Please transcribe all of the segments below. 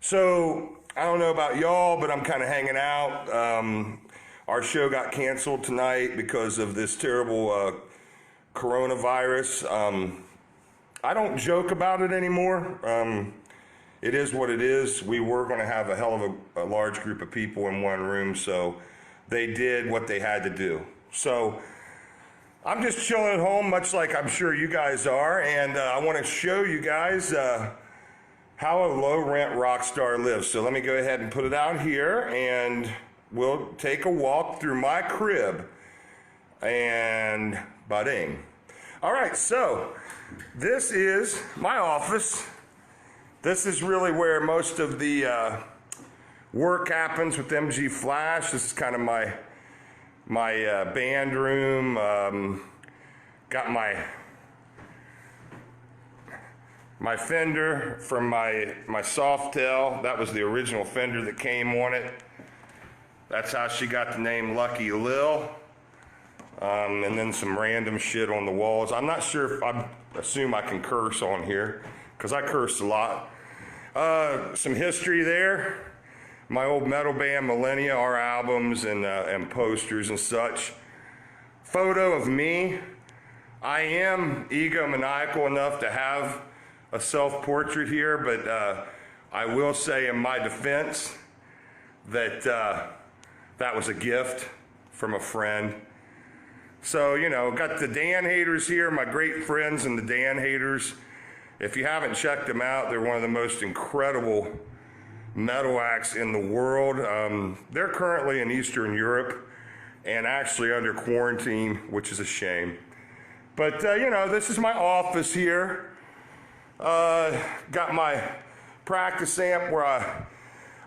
So I don't know about y'all, but I'm kind of hanging out. Our show got canceled tonight because of this terrible coronavirus. I don't joke about it anymore. It is what it is. We were going to have a hell of a large group of people in one room, so they did what they had to do. So I'm just chilling at home, much like I'm sure you guys are, and I want to show you guys how a low-rent rock star lives. So let me go ahead and put it out here, and we'll take a walk through my crib. And ba-ding. All right, so this is my office. This is really where most of the work happens with MG Flash. This is kind of my band room. Got my Fender from my Softail. That was the original Fender that came on it. That's how she got the name Lucky Lil. And then some random shit on the walls. I'm not sure if I assume I can curse on here, because I curse a lot. Some history there. My old metal band Millennia, our albums and posters and such. Photo of me. I am egomaniacal enough to have a self-portrait here, but I will say in my defense that that was a gift from a friend. So, you know, got the Dan haters here, my great friends and the Dan haters. If you haven't checked them out, they're one of the most incredible metal acts in the world. They're currently in Eastern Europe and actually under quarantine, which is a shame. But, you know, this is my office here. Got my practice amp where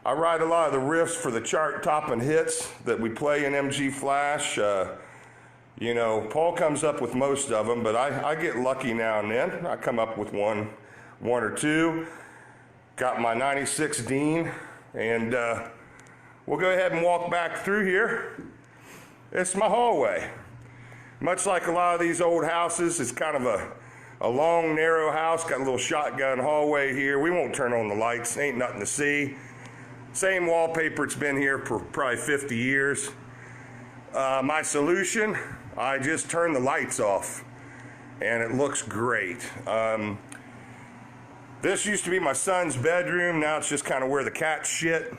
I write a lot of the riffs for the chart-topping hits that we play in MG Flash. You know, Paul comes up with most of them, but I get lucky now and then. I come up with one or two. Got my 96 Dean, and we'll go ahead and walk back through here. It's my hallway. Much like a lot of these old houses, it's kind of a long, narrow house. Got a little shotgun hallway here. We won't turn on the lights. Ain't nothing to see. Same wallpaper. It's been here for probably 50 years. My solution, I just turn the lights off, and it looks great. This used to be my son's bedroom. Now it's just kind of where the cats shit.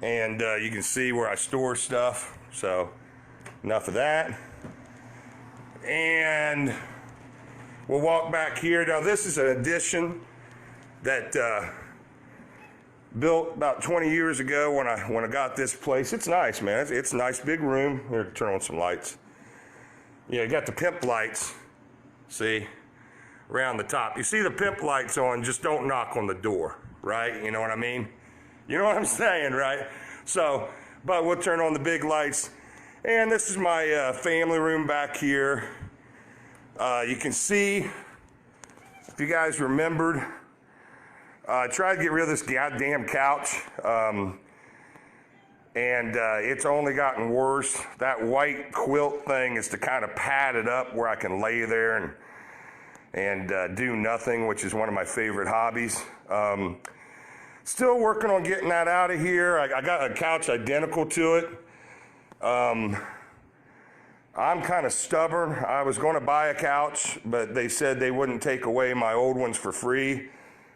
And you can see where I store stuff. So enough of that. And we'll walk back here. Now this is an addition that built about 20 years ago when I got this place. It's nice, man. It's a nice big room. Here, turn on some lights. Yeah, you got the pimp lights. See? Around the top. You see the pimp lights on, just don't knock on the door, right? You know what I mean? You know what I'm saying, right? So, but we'll turn on the big lights. And this is my family room back here. You can see, if you guys remembered, I tried to get rid of this goddamn couch, and it's only gotten worse. That white quilt thing is to kind of pad it up where I can lay there and do nothing, which is one of my favorite hobbies. Still working on getting that out of here. I got a couch identical to it. I'm kind of stubborn. I was going to buy a couch, but they said they wouldn't take away my old ones for free.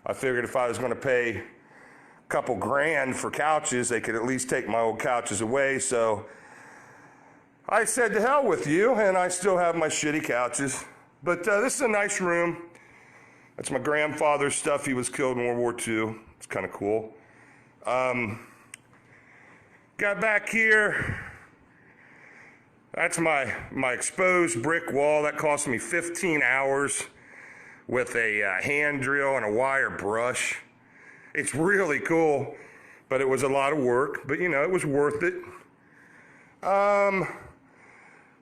I figured if I was going to pay a couple grand for couches, they could at least take my old couches away. So I said, to hell with you, and I still have my shitty couches. But this is a nice room. That's my grandfather's stuff. He was killed in World War II. It's kind of cool. Got back here. That's my exposed brick wall. That cost me 15 hours with a hand drill and a wire brush. It's really cool, but it was a lot of work. But, you know, it was worth it.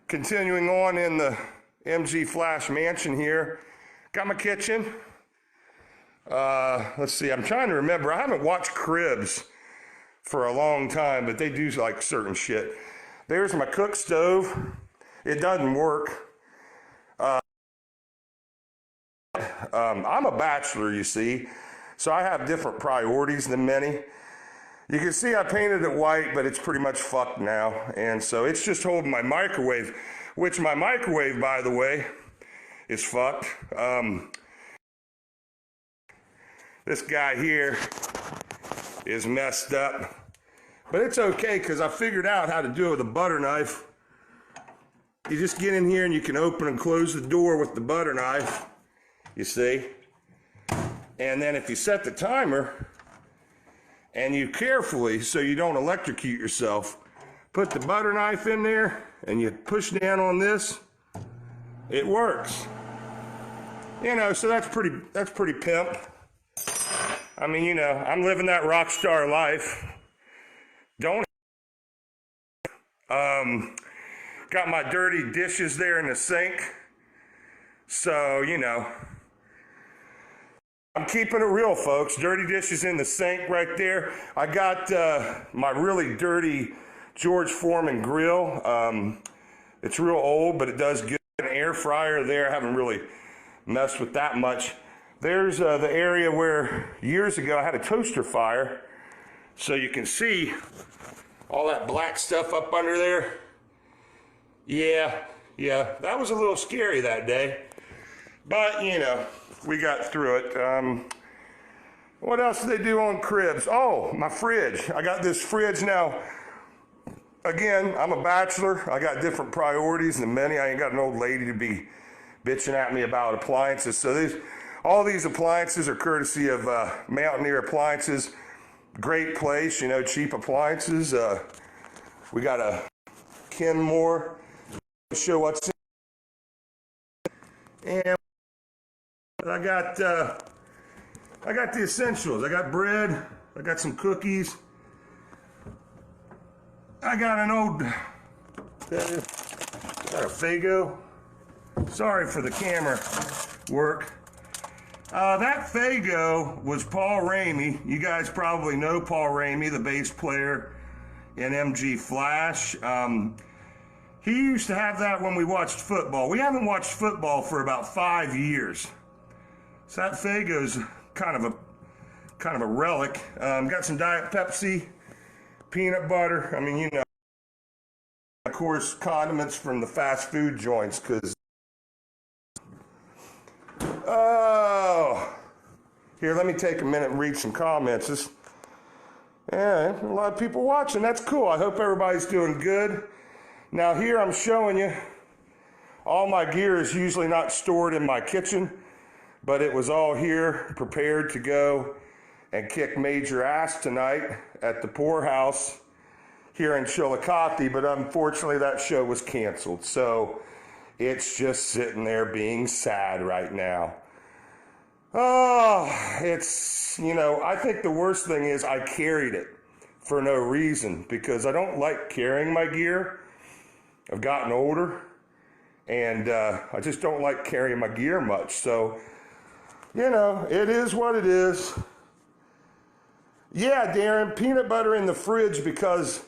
Continuing on in the MG Flash mansion here. Got my kitchen. Let's see, I'm trying to remember. I haven't watched CRIBS for a long time, but they do like certain shit. There's my cook stove. It doesn't work. I'm a bachelor, you see. So I have different priorities than many. You can see I painted it white, but it's pretty much fucked now. And so it's just holding my microwave, which my microwave, by the way, is fucked. This guy here is messed up. But it's okay, because I figured out how to do it with a butter knife. You just get in here and you can open and close the door with the butter knife, you see. And then if you set the timer, and you carefully, so you don't electrocute yourself, put the butter knife in there and you push down on this, it works. You know, so that's pretty pimp. I mean, you know, I'm living that rock star life. Got my dirty dishes there in the sink. So, you know, I'm keeping it real, folks. Dirty dishes in the sink right there. I got my really dirty George Foreman grill. It's real old, but it does good. An air fryer there. I haven't really messed with that much. There's the area where years ago I had a toaster fire. So you can see all that black stuff up under there. Yeah, that was a little scary that day. But, you know, we got through it. What else do they do on CRIBS? Oh, my fridge. I got this fridge now. Again, I'm a bachelor. I got different priorities than many. I ain't got an old lady to be bitching at me about appliances. So all these appliances are courtesy of Mountaineer Appliances. Great place, you know, cheap appliances. We got a Kenmore. Show what's in. And I got the essentials. I got bread. I got some cookies. I got an old, got a Faygo. Sorry for the camera work. That Faygo was Paul Ramey. You guys probably know Paul Ramey, the bass player in MG Flash. He used to have that when we watched football. We haven't watched football for about 5 years. So that Faygo's kind of a relic. Got some Diet Pepsi, peanut butter. I mean, you know, of course, condiments from the fast food joints, because here, let me take a minute and read some comments. Yeah, a lot of people watching. That's cool. I hope everybody's doing good. Now here I'm showing you all my gear is usually not stored in my kitchen, but it was all here prepared to go and kick major ass tonight at the poorhouse here in Chillicothe, but unfortunately that show was canceled. So it's just sitting there being sad right now. Oh, it's, you know, I think the worst thing is I carried it for no reason, because I don't like carrying my gear. I've gotten older, and I just don't like carrying my gear much. So, you know, it is what it is. Yeah, Darren, peanut butter in the fridge, because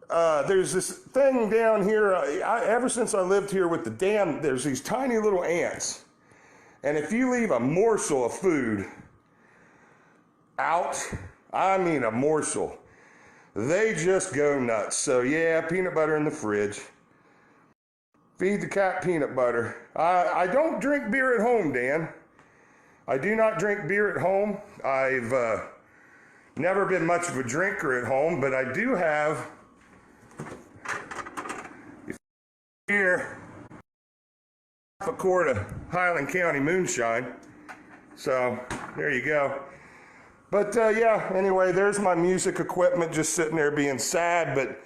there's this thing down here. Ever since I lived here with the dam, there's these tiny little ants. And if you leave a morsel of food out, I mean a morsel, they just go nuts. So yeah, peanut butter in the fridge. Feed the cat peanut butter. I don't drink beer at home, Dan. I do not drink beer at home. I've never been much of a drinker at home, but I do have here a quart of Highland County moonshine. So there you go. But yeah, anyway, there's my music equipment just sitting there being sad, but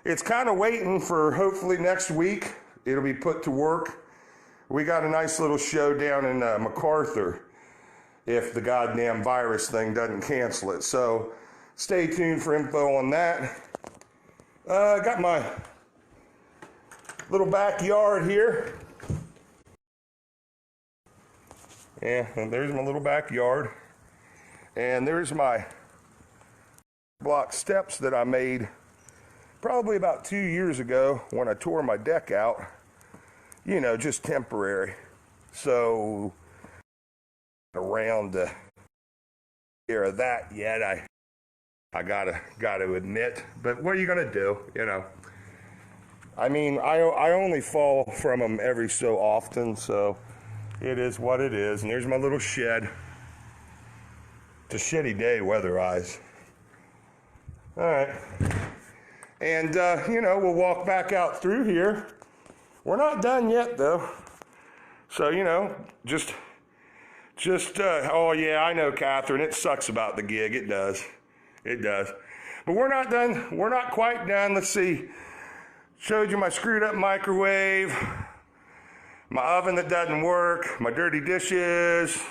it's kind of waiting for hopefully next week it'll be put to work. We got a nice little show down in MacArthur if the goddamn virus thing doesn't cancel it. So stay tuned for info on that. Got my little backyard here. Yeah, and there's my little backyard. And there's my block steps that I made probably about 2 years ago when I tore my deck out. You know, just temporary. So around care of that yet. I gotta admit. But what are you gonna do? You know. I mean, I only fall from them every so often, so it is what it is. And there's my little shed. It's a shitty day weather-wise. All right. And, you know, we'll walk back out through here. We're not done yet, though. So, you know, just, oh, yeah, I know, Catherine. It sucks about the gig. It does. It does. But we're not done. We're not quite done. Let's see. Showed you my screwed up microwave, my oven that doesn't work, my dirty dishes.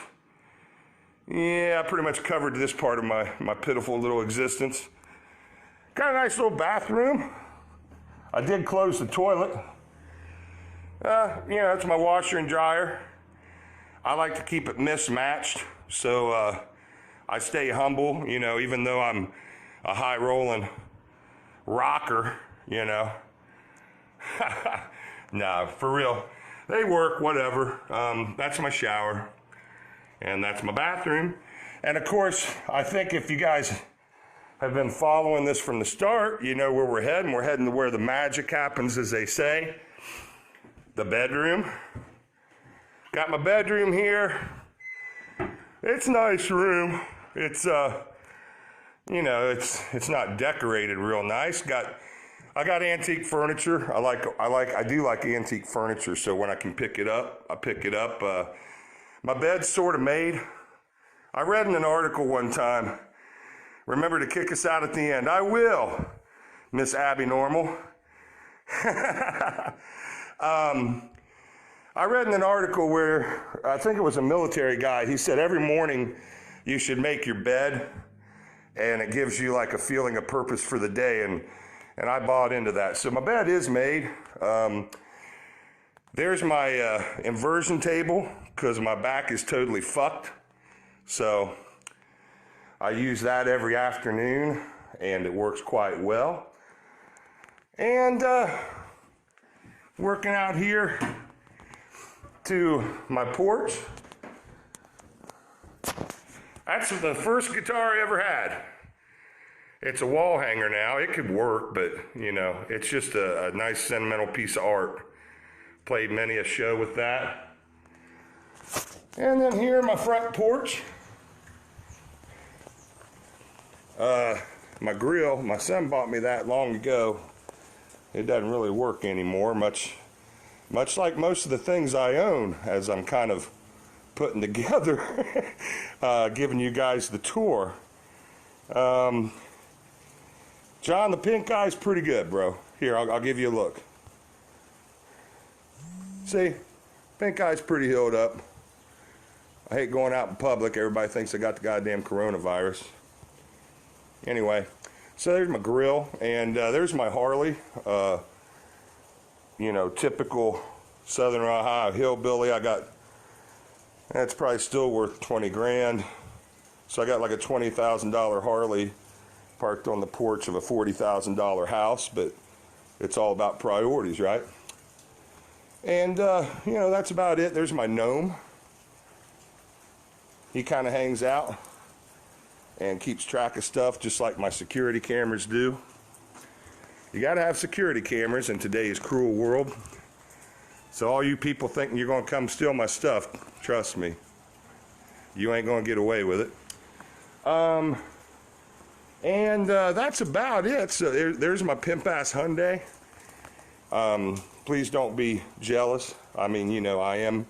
Yeah, I pretty much covered this part of my pitiful little existence. Got a nice little bathroom. I did close the toilet. You know, it's my washer and dryer. I like to keep it mismatched, so I stay humble, you know, even though I'm a high rolling rocker, you know. Nah, for real. They work, whatever. That's my shower. And that's my bathroom. And of course, I think if you guys have been following this from the start, you know where we're heading. We're heading to where the magic happens, as they say. The bedroom. Got my bedroom here. It's a nice room. It's, you know, it's not decorated real nice. I got antique furniture. I do like antique furniture, so when I can pick it up, I pick it up. My bed's sort of made. I read in an article one time, remember to kick us out at the end. I will, Miss Abby Normal. I read in an article where, I think it was a military guy, he said every morning you should make your bed, and it gives you like a feeling of purpose for the day, and I bought into that. So my bed is made. There's my inversion table, because my back is totally fucked. So I use that every afternoon, and it works quite well. And working out here to my porch. That's the first guitar I ever had. It's a wall hanger now. It could work, but, you know, it's just a nice sentimental piece of art. Played many a show with that. And then here, my front porch. My grill, my son bought me that long ago. It doesn't really work anymore, much like most of the things I own, as I'm kind of putting together, giving you guys the tour. John, the pink eye's pretty good, bro. Here, I'll give you a look. See, pink eye's pretty healed up. I hate going out in public. Everybody thinks I got the goddamn coronavirus. Anyway, so there's my grill, and there's my Harley. You know, typical Southern Ohio hillbilly. That's probably still worth 20 grand. So I got like a $20,000 Harley parked on the porch of a $40,000 house, but it's all about priorities, right? And, you know, that's about it. There's my gnome. He kind of hangs out and keeps track of stuff just like my security cameras do. You got to have security cameras in today's cruel world. So all you people thinking you're going to come steal my stuff, trust me, you ain't going to get away with it. And that's about it. So there's my pimp-ass Hyundai. Please don't be jealous. I mean, you know, I am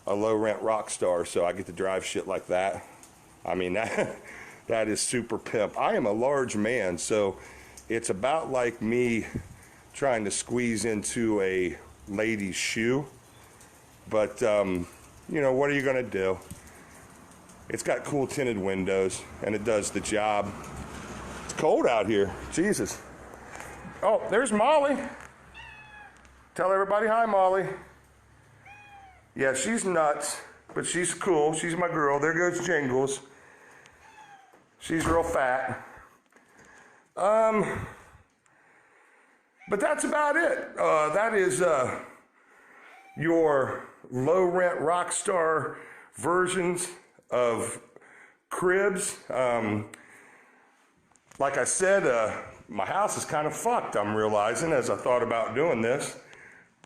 a low-rent rock star, so I get to drive shit like that. I mean, that is super pimp. I am a large man, so it's about like me trying to squeeze into a lady's shoe. But, you know, what are you going to do? It's got cool tinted windows, and it does the job. It's cold out here. Jesus. Oh, there's Molly. Tell everybody hi, Molly. Yeah, she's nuts, but she's cool. She's my girl. There goes Jingles. She's real fat. But that's about it. That is your low-rent rock star versions of CRIBS. Like I said, my house is kind of fucked, I'm realizing, as I thought about doing this.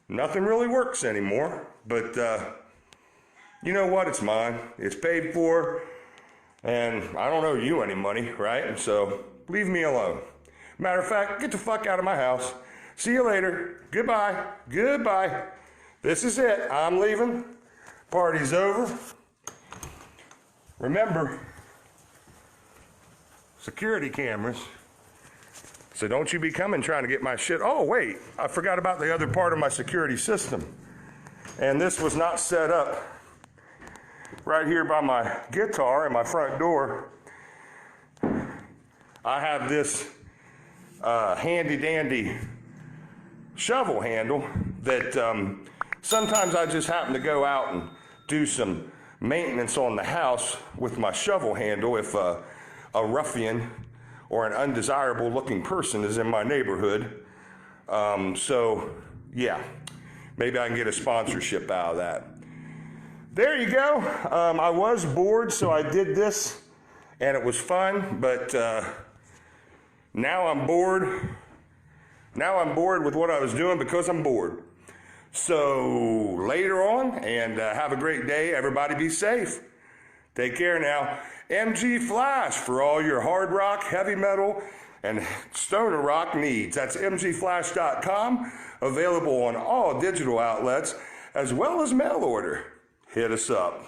Nothing really works anymore, but you know what? It's mine. It's paid for, and I don't owe you any money, right? So leave me alone. Matter of fact, get the fuck out of my house. See you later. Goodbye. Goodbye. This is it. I'm leaving. Party's over. Remember, security cameras. So don't you be coming trying to get my shit. Oh, wait, I forgot about the other part of my security system. And this was not set up right here by my guitar and my front door. I have this handy dandy shovel handle that sometimes I just happen to go out and do some maintenance on the house with my shovel handle if a ruffian or an undesirable looking person is in my neighborhood. So yeah, maybe I can get a sponsorship out of that. There you go. I was bored, so I did this and it was fun, but now I'm bored. Now I'm bored with what I was doing because I'm bored. So later on, and have a great day. Everybody be safe. Take care now. MG Flash for all your hard rock, heavy metal, and stoner rock needs. That's mgflash.com. Available on all digital outlets as well as mail order. Hit us up.